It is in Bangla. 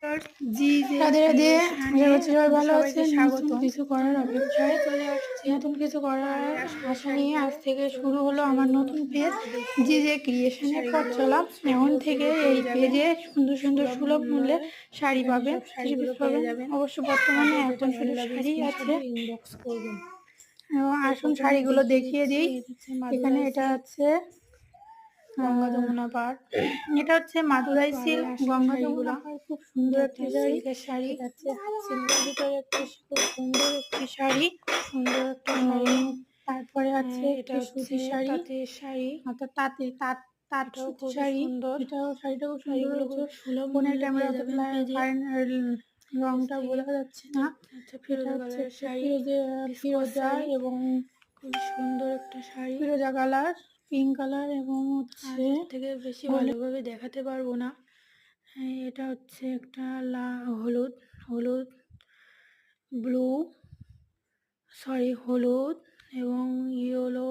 রাধে রাধে, আশা করছি সবাই ভালো আছেন। নতুন কিছু করার অপেক্ষায় চলে আসছে, নতুন কিছু করার আশা নিয়ে আজ থেকে শুরু হলো আমার নতুন পেজ জিজে ক্রিয়েশনের পথ চলা। এখন থেকে এই পেজে সুন্দর সুন্দর সুলভ মূল্যে শাড়ি পাবেন, থ্রি পিস পাবেন। অবশ্য বর্তমানে এখন শুধু শাড়ি আছে। এবং আসুন শাড়িগুলো দেখিয়ে দিই। এখানে এটা আছে গঙ্গা যমুনা পাড়, এটা হচ্ছে মাদুরাই সিল্ক গঙ্গা যমুনা পাড়, খুব সুন্দর একটি শাড়ি। এটা হচ্ছে সিল্কের ভিতরে একটি খুব সুন্দর একটি শাড়ি, সুন্দর একটা শাড়ি। তারপরে আছে এটা সুতি শাড়ি, অর্থাৎ তাঁত সুতি শাড়ি। এটাও শাড়িটাও সুন্দর হচ্ছে। ফোনের ক্যামেরা রংটা বোঝা যাচ্ছে না। এটা হচ্ছে ফিরোজা এবং খুব সুন্দর একটা শাড়ি, ফিরোজা কালার, পিঙ্ক কালার এবং হচ্ছে থেকে বেশি ভালোভাবে দেখাতে পারবো না। এটা হচ্ছে একটা হলুদ হলুদ ব্লু হলুদ এবং ইয়েলো